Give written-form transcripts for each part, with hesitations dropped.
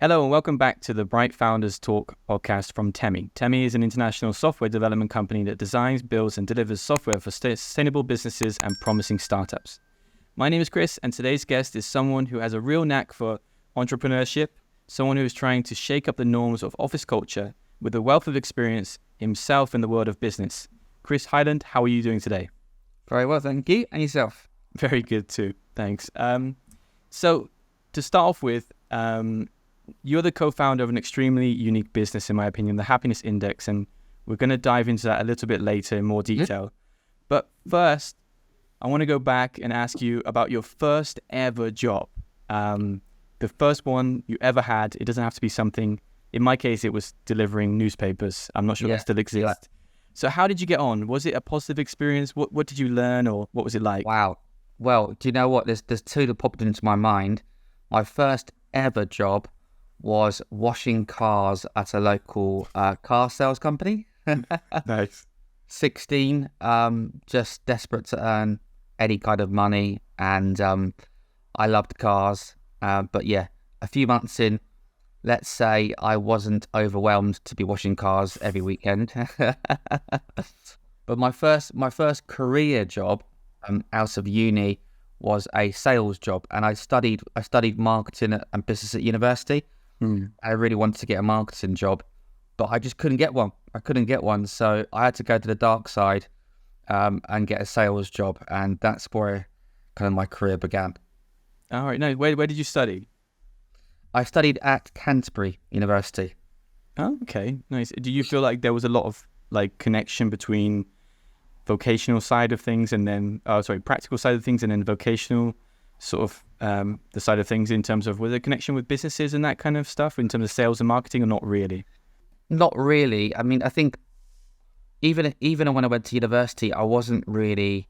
Hello and welcome back to the Bright Founders Talk podcast from Temi. Temi is an international software development company that designs, builds and delivers software for sustainable businesses and promising startups. My name is Chris and today's guest is someone who has a real knack for entrepreneurship, someone who is trying to shake up the norms of office culture with a wealth of experience himself in the world of business. Chris Hyland, how are you doing today? Very well, thank you. And yourself? Very good too, thanks. So to start off with, you're the co-founder of an extremely unique business, in my opinion, the Happiness Index, and we're going to dive into that a little bit later in more detail. But first, I want to go back and ask you about your first ever job. The first one you ever had. It doesn't have to be something, in my case, it was delivering newspapers. I'm not sure that still exists. So how did you get on? Was it a positive experience? What did you learn, or what was it like? Wow. Well, do you know what? There's two that popped into my mind. My first ever job was washing cars at a local car sales company. Nice. 16, just desperate to earn any kind of money, and I loved cars. But yeah, a few months in, let's say I wasn't overwhelmed to be washing cars every weekend. But my first career job out of uni was a sales job, and I studied marketing and business at university. I really wanted to get a marketing job, but I just couldn't get one. So I had to go to the dark side and get a sales job, and that's where kind of my career began. All right. No, where did you study? I studied at Canterbury University. Oh, okay. Nice. Do you feel like there was a lot of connection between vocational side of things and then, practical side of things and then vocational sort of the side of things in terms of, was there a connection with businesses and that kind of stuff in terms of sales and marketing, or not really? Not really. I mean, I think even when I went to university, I wasn't really,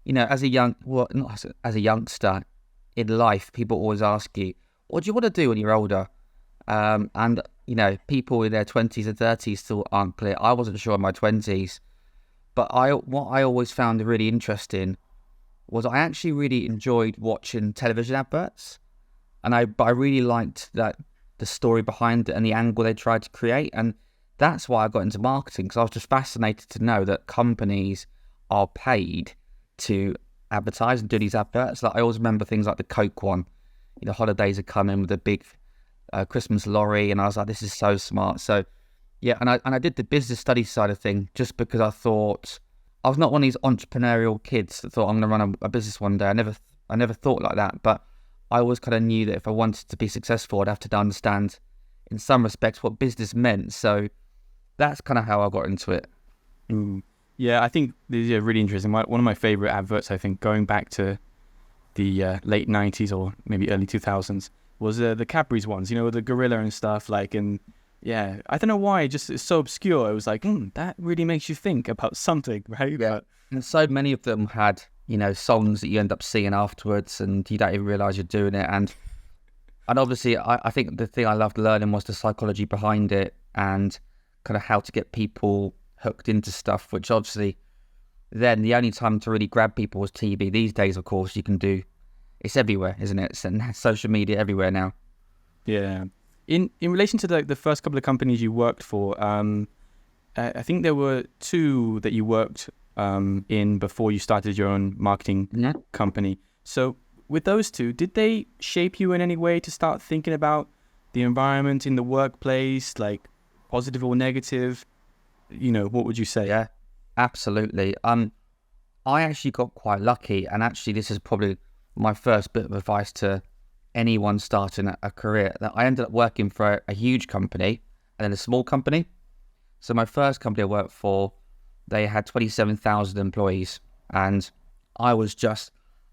as a youngster in life, people always ask you, what do you want to do when you're older? And people in their 20s and 30s still aren't clear. I wasn't sure in my 20s, but what I always found really interesting was I actually really enjoyed watching television adverts, and I really liked the story behind it and the angle they tried to create, and that's why I got into marketing, because I was just fascinated to know that companies are paid to advertise and do these adverts. Like I always remember things like the Coke one, holidays are coming with a big Christmas lorry, and I was like, this is so smart. So yeah, and I did the business studies side of thing just because I thought I was not one of these entrepreneurial kids that thought I'm going to run a business one day. I never thought like that, but I always kind of knew that if I wanted to be successful, I'd have to understand in some respects what business meant. So that's kind of how I got into it. Yeah, I think this is really interesting. One of my favorite adverts, I think, going back to the late 90s or maybe early 2000s, was the Cadbury's ones, with the gorilla and stuff, and yeah, I don't know why, it's so obscure. It was like, that really makes you think about something, right? Yeah. And so many of them had, songs that you end up singing afterwards and you don't even realise you're doing it. And obviously, I think the thing I loved learning was the psychology behind it and kind of how to get people hooked into stuff, which obviously then the only time to really grab people was TV. These days, of course, it's everywhere, isn't it? It's social media everywhere now. Yeah. In relation to the first couple of companies you worked for, I think there were two that you worked in before you started your own marketing company. So with those two, did they shape you in any way to start thinking about the environment in the workplace, like positive or negative? What would you say? Yeah, absolutely. I actually got quite lucky, and actually this is probably my first bit of advice to anyone starting a career, that I ended up working for a huge company and then a small company. So my first company I worked for, they had 27,000 employees, and I was just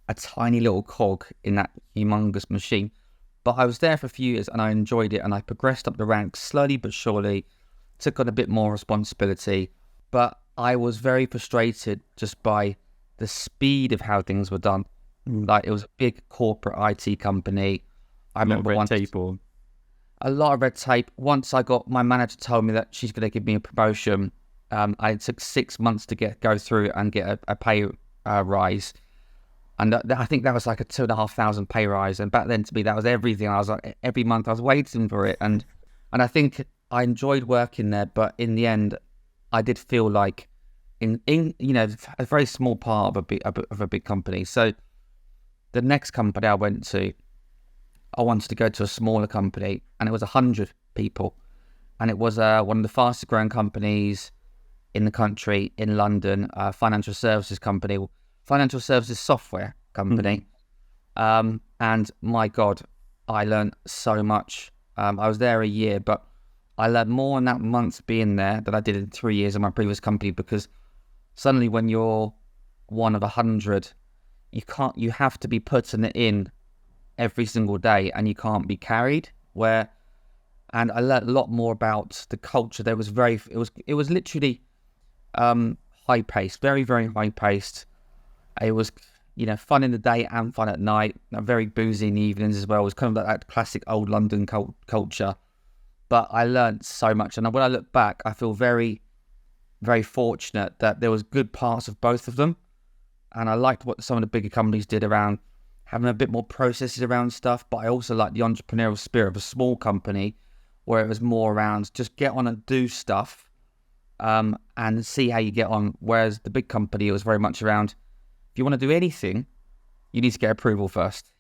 a tiny little cog in that humongous machine. But I was there for a few years and I enjoyed it, and I progressed up the ranks slowly but surely, took on a bit more responsibility. But I was very frustrated just by the speed of how things were done. Like, it was a big corporate IT company. I remember red tape or... a lot of red tape. Once my manager told me that she's going to give me a promotion. It took 6 months to go through and get a pay rise. And I think that was like a 2,500 pay rise. And back then, to me, that was everything. I was like, every month I was waiting for it. And I think I enjoyed working there, but in the end, I did feel like in a very small part of a big company. So the next company I went to, I wanted to go to a smaller company, and it was 100 people, and it was one of the fastest growing companies in the country in London, financial services software company. And my God, I learned so much. I was there a year, but I learned more in that month being there than I did in 3 years in my previous company, because suddenly when you're one of 100, you have to be putting it in every single day, and you can't be carried. And I learned a lot more about the culture. It was literally high paced, very, very high paced. It was, fun in the day and fun at night, very boozy in the evenings as well. It was kind of like that classic old London culture. But I learned so much. And when I look back, I feel very, very fortunate that there was good parts of both of them. And I liked what some of the bigger companies did around having a bit more processes around stuff. But I also liked the entrepreneurial spirit of a small company, where it was more around just get on and do stuff and see how you get on. Whereas the big company, it was very much around, if you want to do anything, you need to get approval first,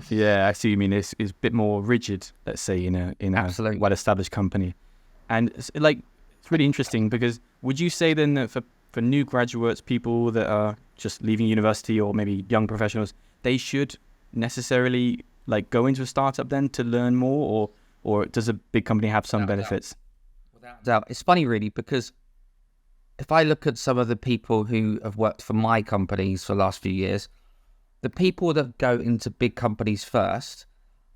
Yeah, I see what you mean. It's a bit more rigid, let's say, in a Absolutely. well-established company. And it's really interesting, because would you say then that for new graduates, people that are just leaving university, or maybe young professionals, they should necessarily go into a startup then to learn more, or does a big company have some benefits? Without doubt. It's funny, really, because if I look at some of the people who have worked for my companies for the last few years, the people that go into big companies first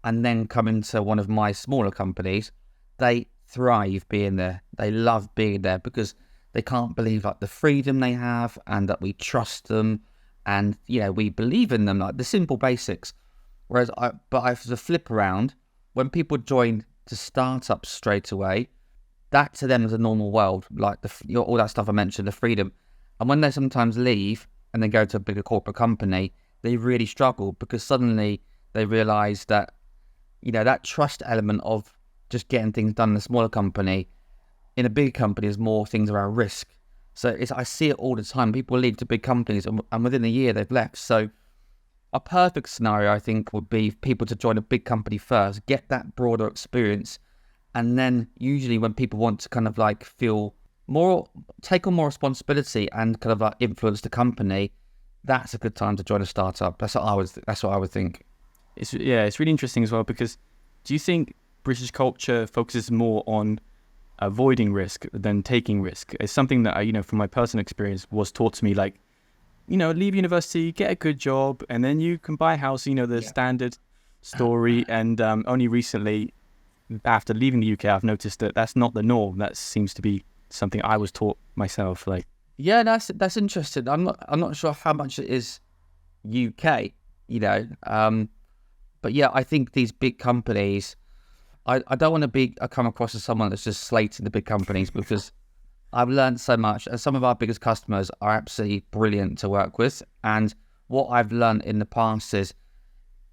and then come into one of my smaller companies, they thrive being there. They love being there because they can't believe the freedom they have, and that we trust them, and we believe in them, like the simple basics. Whereas I have to flip around, when people join the startups straight away, that to them is a normal world, like all that stuff I mentioned, the freedom. And when they sometimes leave and they go to a bigger corporate company, they really struggle, because suddenly they realize that, that trust element of just getting things done in a smaller company, in a big company, is more things around risk. So I see it all the time. People leave to big companies, and within a year they've left. So a perfect scenario, I think, would be people to join a big company first, get that broader experience. And then usually when people want to kind of feel more, take on more responsibility and kind of influence the company, that's a good time to join a startup. That's what I would think. It's really interesting as well, because do you think British culture focuses more on avoiding risk than taking risk? It's something that I, from my personal experience, was taught to me, leave university, get a good job, and then you can buy a house, the standard story. And only recently, after leaving the UK, I've noticed that that's not the norm. That seems to be something I was taught myself. Yeah, that's interesting. I'm not sure how much it is UK, but yeah, I think these big companies, I don't want to come across as someone that's just slating the big companies, because I've learned so much, and some of our biggest customers are absolutely brilliant to work with. And what I've learned in the past is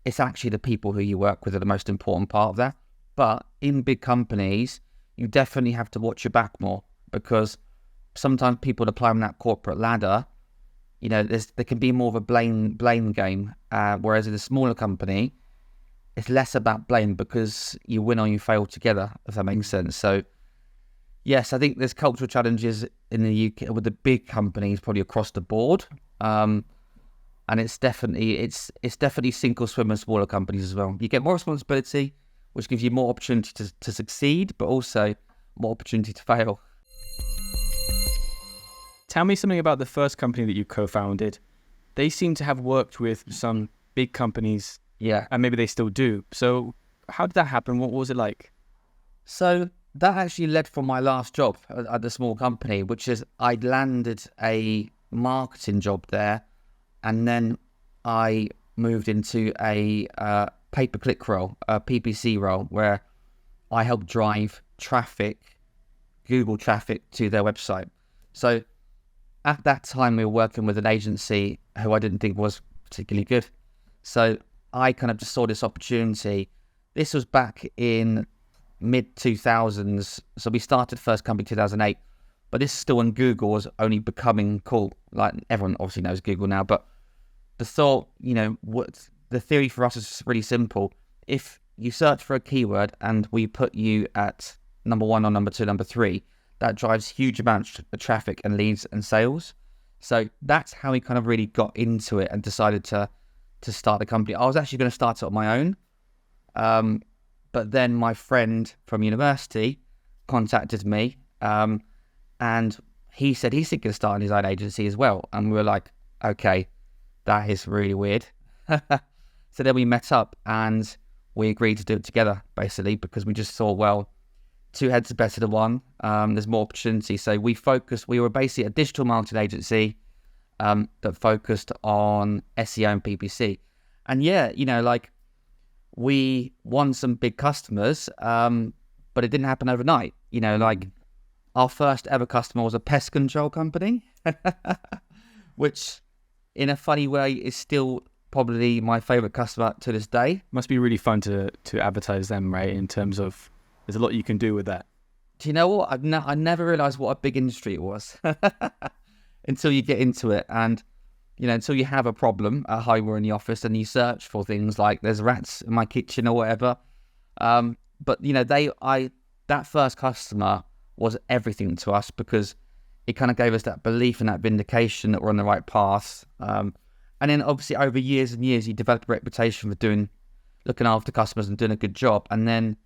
it's actually the people who you work with are the most important part of that. But in big companies, you definitely have to watch your back more, because sometimes people that climb that corporate ladder, there can be more of a blame game. Whereas in a smaller company, it's less about blame, because you win or you fail together, if that makes sense. So yes, I think there's cultural challenges in the UK with the big companies, probably across the board. And it's definitely sink or swim in smaller companies as well. You get more responsibility, which gives you more opportunity to succeed, but also more opportunity to fail. Tell me something about the first company that you co-founded. They seem to have worked with some big companies. Yeah. And maybe they still do. So how did that happen? What was it like? So that actually led from my last job at the small company, which is I'd landed a marketing job there, and then I moved into a pay-per-click role, a PPC role, where I helped drive traffic, Google traffic, to their website. So at that time we were working with an agency who I didn't think was particularly good. So I kind of just saw this opportunity. This was back in mid 2000s. So we started the first company in 2008, but this is still when Google was only becoming cool. Like everyone obviously knows Google now, but the thought, what the theory for us is really simple. If you search for a keyword and we put you at number 1 or number 2, number 3, that drives huge amounts of traffic and leads and sales. So that's how we kind of really got into it and decided to start a company. I was actually going to start it on my own. But then my friend from university contacted me, and he said he's thinking of starting his own agency as well. And we were like, okay, that is really weird. So then we met up and we agreed to do it together, basically, because we just thought, well, 2 heads are better than 1. There's more opportunity. So we were basically a digital marketing agency that focused on SEO and PPC. And yeah, we won some big customers, but it didn't happen overnight. Our first ever customer was a pest control company, which in a funny way is still probably my favorite customer to this day. Must be really fun to advertise them, right? In terms of, there's a lot you can do with that. Do you know what? I never realized what a big industry it was until you get into it. And, until you have a problem at home or in the office and you search for things like there's rats in my kitchen or whatever. But, that first customer was everything to us because it kind of gave us that belief and that vindication that we're on the right path. And then obviously over years and years, you develop a reputation for looking after customers and doing a good job. And then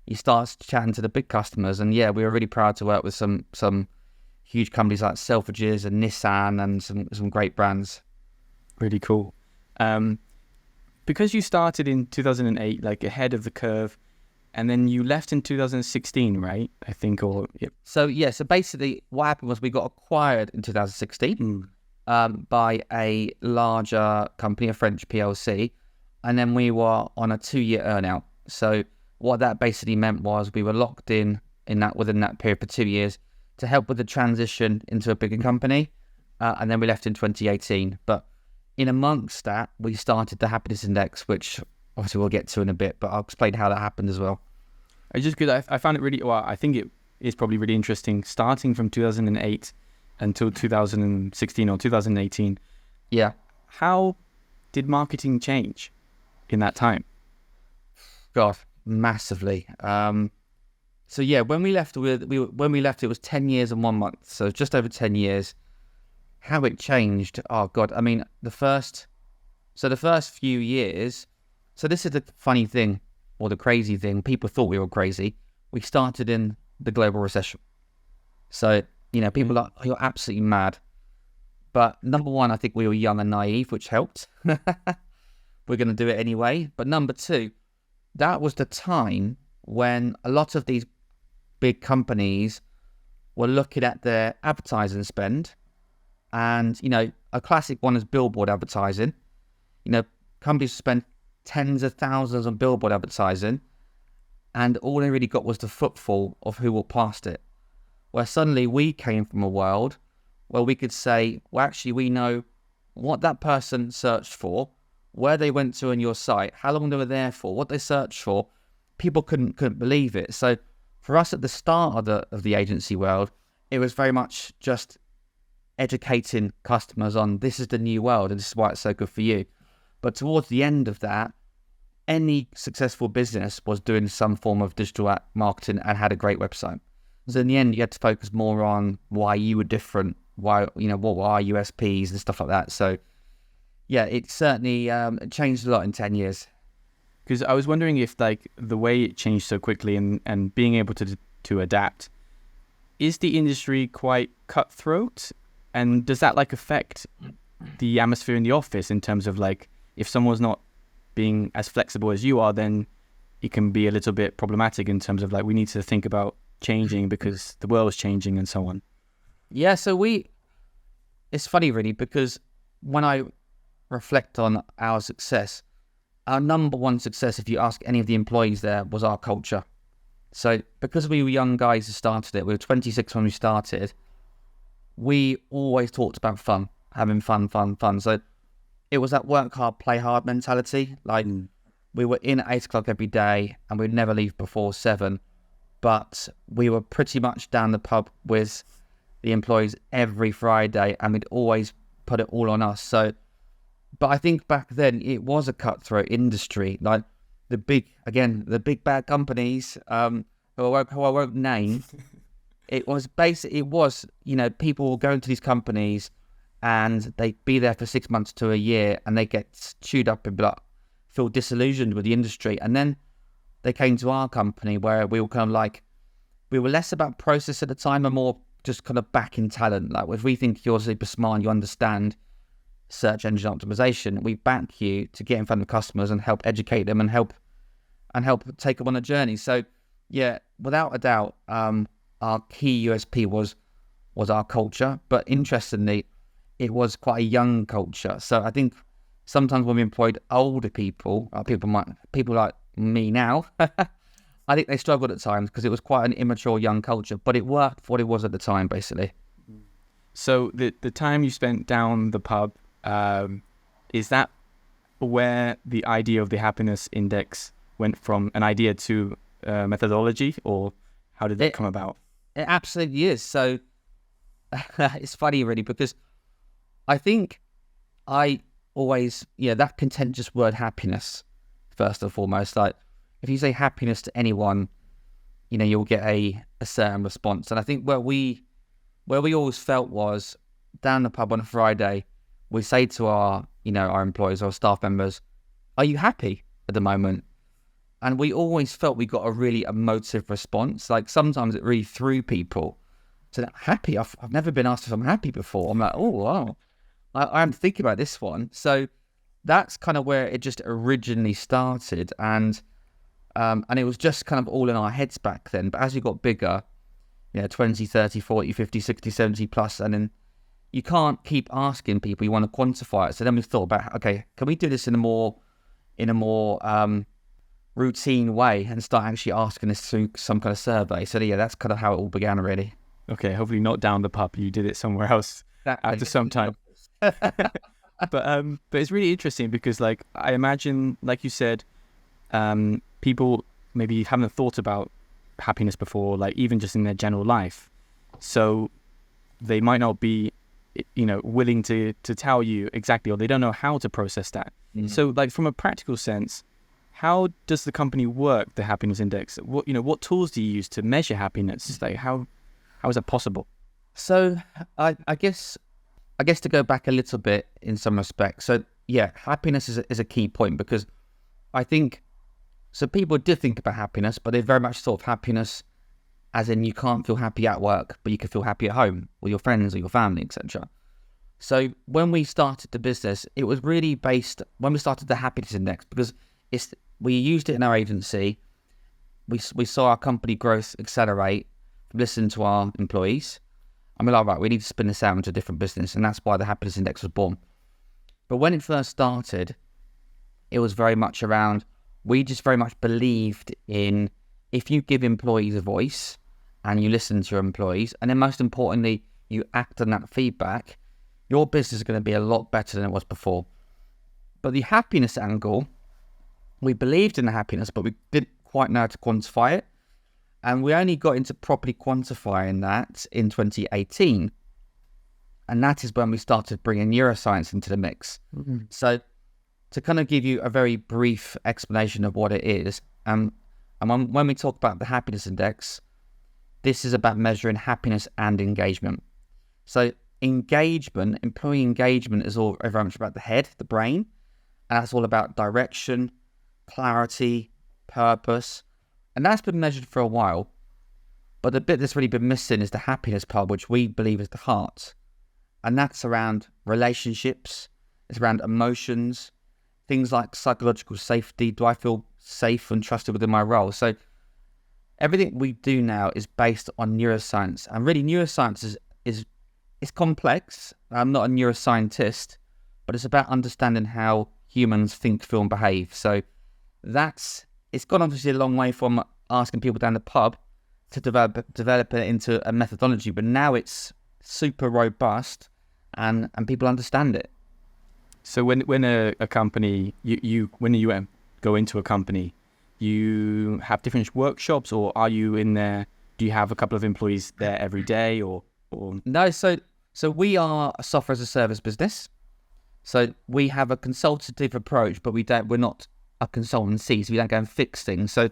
you start chatting to the big customers. And yeah, we were really proud to work with some huge companies like Selfridges and Nissan and some great brands. Really cool. Because you started in 2008, like ahead of the curve, and then you left in 2016, right? I think, or... Yep. So basically what happened was we got acquired in 2016 by a larger company, a French PLC, and then we were on a 2-year earn-out. So what that basically meant was we were locked in within that period for 2 years to help with the transition into a bigger company, and then we left in 2018. But in amongst that, we started the Happiness Index, which obviously we'll get to in a bit, but I'll explain how that happened as well. I found it really, well, I think it is probably really interesting, starting from 2008 until 2016 or 2018. Yeah. How did marketing change in that time? God, massively. So yeah, when we left, it was 10 years and 1 month, so just over 10 years. How it changed, oh God, I mean, the first few years, so this is the funny thing, or the crazy thing, people thought we were crazy. We started in the global recession. So, people are like, oh, you're absolutely mad. But number one, I think we were young and naive, which helped. We're going to do it anyway. But number 2, that was the time when a lot of these big companies were looking at their advertising spend. And, a classic one is billboard advertising. Companies spend tens of thousands on billboard advertising, and all they really got was the footfall of who walked past it. Where suddenly we came from a world where we could say, well, actually, we know what that person searched for, where they went to on your site, how long they were there for, what they searched for. People couldn't believe it. So for us at the start of the agency world, it was very much just educating customers on this is the new world and this is why it's so good for you. But towards the end of that, any successful business was doing some form of digital marketing and had a great website. So in the end, you had to focus more on why you were different, why, what were our USPs and stuff like that. So yeah, it certainly changed a lot in 10 years. Because I was wondering if the way it changed so quickly and being able to adapt, is the industry quite cutthroat? And does that affect the atmosphere in the office in terms of if someone's not being as flexible as you are, then it can be a little bit problematic in terms of we need to think about changing because the world is changing and so on. Yeah, so it's funny really, because when I reflect on our success, our number one success, if you ask any of the employees there, was our culture. So because we were young guys who started it, we were 26 when we started, we always talked about fun, having fun. So it was that work hard, play hard mentality. Like we were in at 8 o'clock every day and we'd never leave before 7. But we were pretty much down the pub with the employees every Friday and we'd always put it all on us. So, but I think back then it was a cutthroat industry. Like the big bad companies, who I won't name, it was, people will go into these companies and they'd be there for 6 months to a year and they get chewed up and feel disillusioned with the industry. And then they came to our company where we were kind of like, we were less about process at the time and more just kind of backing talent. Like if we think you're super smart and you understand search engine optimization, we back you to get in front of customers and help educate them and help take them on a journey. So yeah, without a doubt, our key USP was our culture, but interestingly, it was quite a young culture. So I think sometimes when we employed older people like me now, I think they struggled at times because it was quite an immature young culture, but it worked for what it was at the time, basically. So the time you spent down the pub, is that where the idea of the happiness index went from an idea to methodology, or how did that come about? It absolutely is. So it's funny really, because I think I always, that contentious word happiness, first and foremost, like if you say happiness to anyone, you'll get a certain response. And I think where we always felt was down the pub on a Friday, we say to our employees or staff members, are you happy at the moment? And we always felt we got a really emotive response. Like sometimes it really threw people to that happy. I've never been asked if I'm happy before. I'm like, oh, wow. I'm thinking about this one. So that's kind of where it just originally started. And it was just kind of all in our heads back then. But as we got bigger, 20, 30, 40, 50, 60, 70 plus, and then you can't keep asking people, you want to quantify it. So then we thought about, okay, can we do this in a more routine way and start actually asking this through some kind of survey? So yeah, that's kind of how it all began, really. Okay, hopefully not down the pub. You did it somewhere else after some time. But it's really interesting because, like, I imagine, like you said, people maybe haven't thought about happiness before, like even just in their general life. So they might not be, willing to tell you exactly, or they don't know how to process that. So, like, from a practical sense, how does the company work the happiness index? What tools do you use to measure happiness? Like, how is that possible? So I guess to go back a little bit in some respects. So yeah, happiness is a key point, because I think, so people did think about happiness, but they very much thought of happiness as in you can't feel happy at work, but you can feel happy at home with your friends or your family, etc. So when we started the business, it was really based, when we started the happiness index, because we used it in our agency. We saw our company growth accelerate, listened to our employees, and we're like, right, we need to spin this out into a different business, and that's why the happiness index was born. But when it first started, it was very much around, we just very much believed in, if you give employees a voice and you listen to your employees, and then most importantly, you act on that feedback, your business is going to be a lot better than it was before. But the happiness angle, we believed in the happiness, but we didn't quite know how to quantify it. And we only got into properly quantifying that in 2018. And that is when we started bringing neuroscience into the mix. Mm-hmm. So to kind of give you a very brief explanation of what it is, and when we talk about the happiness index, this is about measuring happiness and engagement. So engagement, employee engagement, is all very much about the head, the brain, and that's all about direction, clarity, purpose, and that's been measured for a while. But the bit that's really been missing is the happiness part, which we believe is the heart, and that's around relationships, it's around emotions, things like psychological safety. Do I feel safe and trusted within my role? So everything we do now is based on neuroscience, and really neuroscience is complex. I'm not a neuroscientist, but it's about understanding how humans think, feel, and behave. So it's gone obviously a long way from asking people down the pub to develop it into a methodology, but now it's super robust, and people understand it. So when a company, when you go into a company, you have different workshops, or are you in there? Do you have a couple of employees there every day, or? No, so we are a software as a service business. So we have a consultative approach, but we're not a consultancy, so we don't go and fix things. So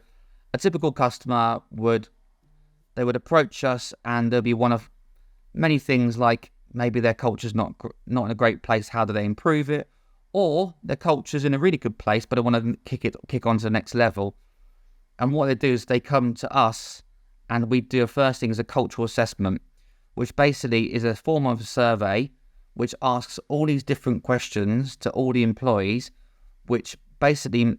a typical customer would approach us, and there'll be one of many things, like maybe their culture's not in a great place. How do they improve it? Or their culture's in a really good place, but they want to kick on to the next level. And what they do is they come to us, and we do a first thing is a cultural assessment, which basically is a form of a survey which asks all these different questions to all the employees, which basically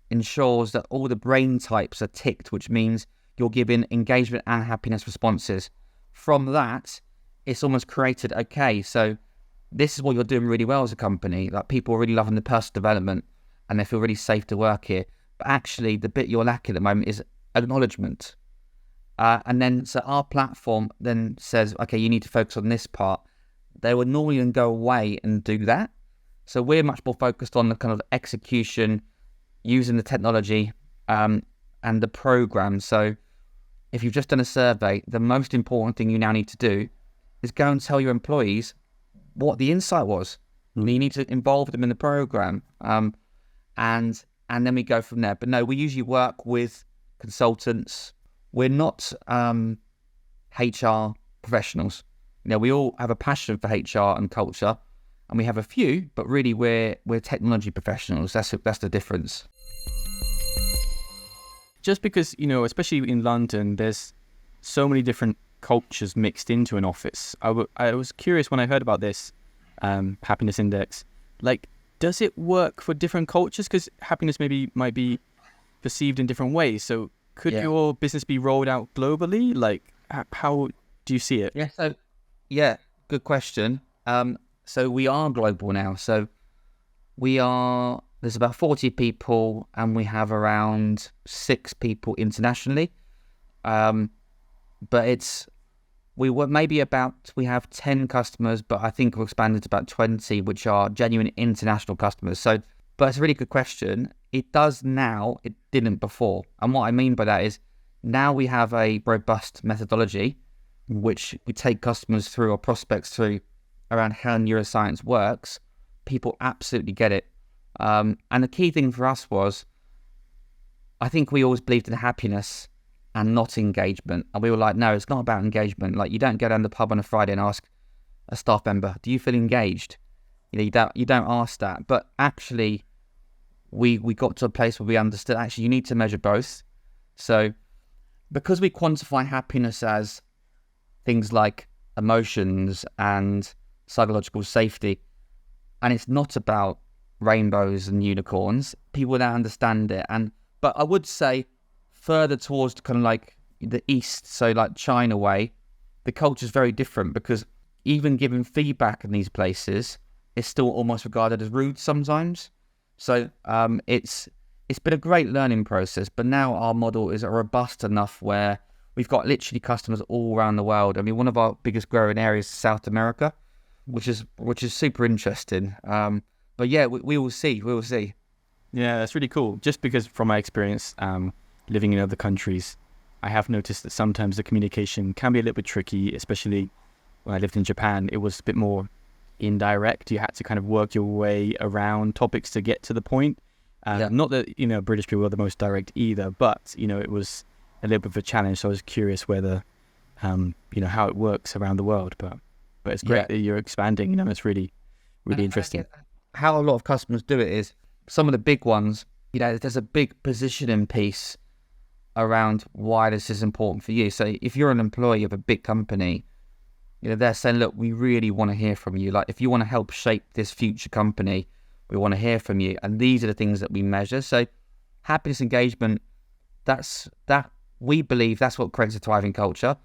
ensures that all the brain types are ticked, which means you're giving engagement and happiness responses. From that, it's almost created, okay, so this is what you're doing really well as a company. Like, people are really loving the personal development, and they feel really safe to work here. But actually, the bit you're lacking at the moment is acknowledgement. And then, so our platform then says, okay, you need to focus on this part. They would normally then go away and do that. So we're much more focused on the kind of execution, using the technology, and the program. So if you've just done a survey, the most important thing you now need to do is go and tell your employees what the insight was. You need to involve them in the program, and then we go from there. But no, we usually work with consultants. We're not HR professionals. We all have a passion for HR and culture, and we have a few, but really we're technology professionals. That's the difference. Just because, especially in London, there's so many different cultures mixed into an office. I was curious when I heard about this happiness index. Like, does it work for different cultures? Because happiness might be perceived in different ways. So could your business be rolled out globally? Like, how do you see it? Yeah, good question. So we are global now. So there's about 40 people, and we have around 6 people internationally. But we have 10 customers, but I think we've expanded to about 20, which are genuine international customers. So, but it's a really good question. It does now, it didn't before. And what I mean by that is, now we have a robust methodology, which we take customers through, or prospects through, around how neuroscience works. People absolutely get it. And the key thing for us was, I think we always believed in happiness and not engagement. And we were like, no, it's not about engagement. Like, you don't go down the pub on a Friday and ask a staff member, do you feel engaged? You don't ask that. But actually, we got to a place where we understood, actually, you need to measure both. So because we quantify happiness as things like emotions and psychological safety, and it's not about rainbows and unicorns, people now understand it. But I would say further towards kind of like the East, so like China way, the culture is very different, because even giving feedback in these places is still almost regarded as rude sometimes. So it's been a great learning process, but now our model is robust enough where we've got literally customers all around the world. I mean, one of our biggest growing areas is South America, which is super interesting. But yeah, we will see. Yeah, that's really cool. Just because from my experience living in other countries, I have noticed that sometimes the communication can be a little bit tricky, especially when I lived in Japan. It was a bit more indirect. You had to kind of work your way around topics to get to the point. Not that, British people are the most direct either, but, it was a little bit of a challenge. So I was curious whether, how it works around the world. But it's great that you're expanding. It's really, really interesting. How a lot of customers do it is, some of the big ones, there's a big positioning piece around why this is important for you. So if you're an employee of a big company, they're saying, look, we really want to hear from you. Like, if you want to help shape this future company, we want to hear from you. And these are the things that we measure. So happiness, engagement, we believe that's what creates a thriving culture.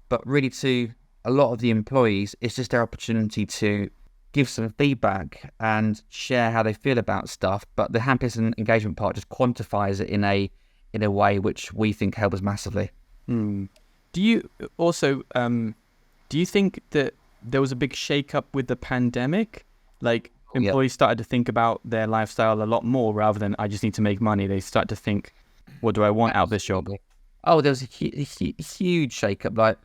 But really, to a lot of the employees, it's just their opportunity to give some feedback and share how they feel about stuff. But the happiness and engagement part just quantifies it in a way which we think helps massively. Do you also do Do you think that there was a big shake-up with the pandemic? Like, employees started to think about their lifestyle a lot more rather than, I just need to make money. They start to think, what do I want out of this job? Oh, there was a huge shake-up. Like,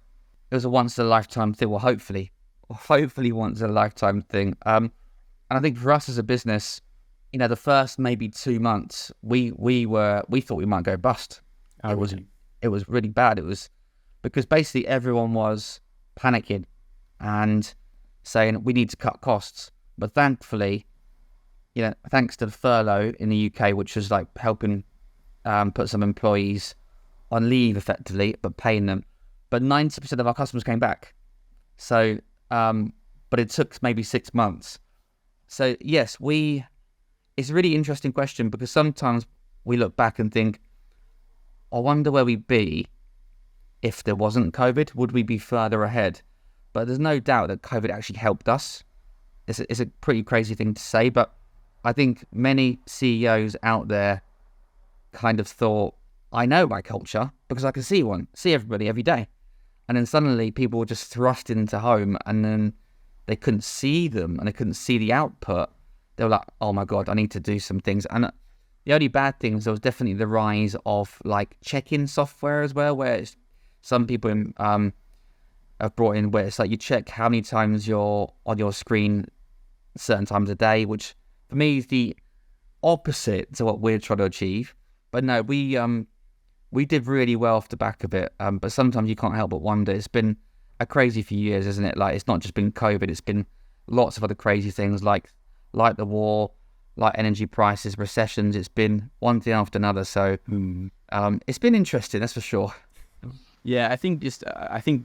it was a once-in-a-lifetime thing. Well, hopefully once-in-a-lifetime thing. And I think for us as a business, the first maybe 2 months, we thought we might go bust. Oh, really? It was really bad. It was because basically everyone was panicking and saying we need to cut costs. But thankfully, thanks to the furlough in the UK, which was like helping put some employees on leave effectively, but paying them. But 90% of our customers came back. So, but it took maybe 6 months. So yes, it's a really interesting question because sometimes we look back and think, I wonder where we'd be if there wasn't COVID. Would we be further ahead? But there's no doubt that COVID actually helped us. It's a pretty crazy thing to say, but I think many CEOs out there kind of thought, I know my culture because I can see everybody every day. And then suddenly people were just thrust into home and then they couldn't see them and they couldn't see the output. They were like, oh my God, I need to do some things. And the only bad things, there was definitely the rise of like check-in software as well, where some people have brought in where it's like you check how many times you're on your screen certain times a day, which for me is the opposite to what we're trying to achieve. But no, we did really well off the back of it. But sometimes you can't help but wonder. It's been a crazy few years, isn't it? Like, it's not just been COVID. It's been lots of other crazy things like the war, like energy prices, recessions. It's been one thing after another. So it's been interesting, that's for sure. Yeah, I think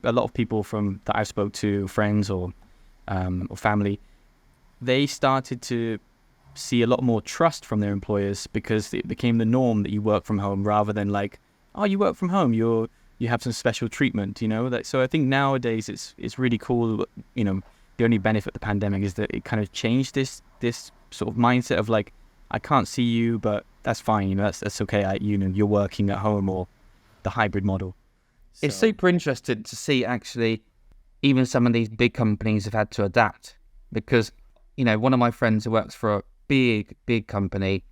a lot of people that I've spoke to, friends or family, they started to see a lot more trust from their employers because it became the norm that you work from home rather than like, oh, you work from home, you have some special treatment, So I think nowadays it's really cool. The only benefit of the pandemic is that it kind of changed this sort of mindset of like, I can't see you, but that's fine. That's okay. You're working at home or the hybrid model. So. It's super interesting to see actually, even some of these big companies have had to adapt because, one of my friends who works for a big company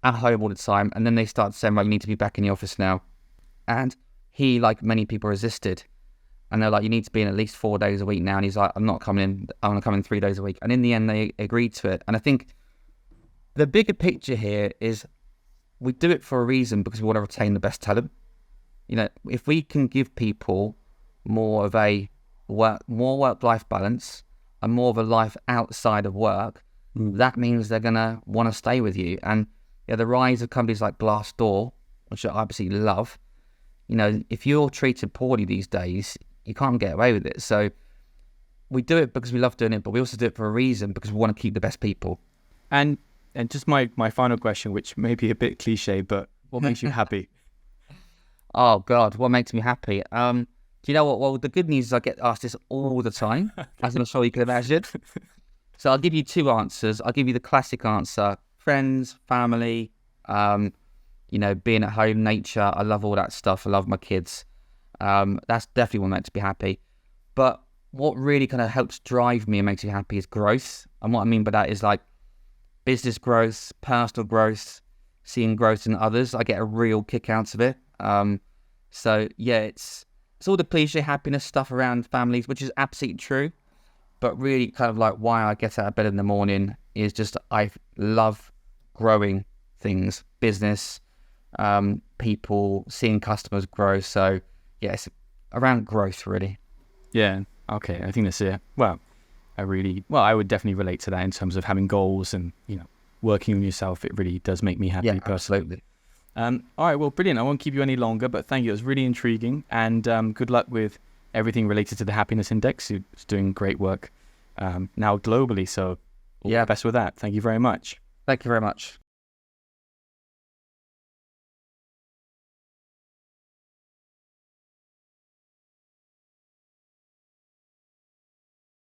at home all the time, and then they start saying, well, you need to be back in the office now. And he, like many people, resisted. And they're like, you need to be in at least 4 days a week now. And he's like, I'm not coming in. I want to come in 3 days a week. And in the end, they agreed to it. And I think the bigger picture here is we do it for a reason because we want to retain the best talent. If we can give people more of a work-life balance and more of a life outside of work, that means they're going to want to stay with you. And the rise of companies like Glassdoor, which I absolutely love, if you're treated poorly these days, you can't get away with it. So we do it because we love doing it, but we also do it for a reason because we want to keep the best people. And just my final question, which may be a bit cliche, but what makes you happy? Oh God, what makes me happy? Do you know what? Well, the good news is I get asked this all the time, as I'm sure you can imagine. So I'll give you two answers. I'll give you the classic answer: friends, family, being at home, nature. I love all that stuff. I love my kids. That's definitely what makes me happy. But what really kind of helps drive me and makes me happy is growth. And what I mean by that is like business growth, personal growth, seeing growth in others. I get a real kick out of it. So yeah, it's all the cliche happiness stuff around families, which is absolutely true. But really kind of like why I get out of bed in the morning is just I love growing things, business, people, seeing customers grow. So yeah, it's around growth really. Yeah. Okay. I think that's it. Well, I would definitely relate to that in terms of having goals and, working on yourself. It really does make me happy. Yeah, personally. absolutely. All right. Well, brilliant. I won't keep you any longer, but thank you. It was really intriguing, and good luck with everything related to the happiness index. You're doing great work now globally. So all the best with that. Thank you very much. Thank you very much.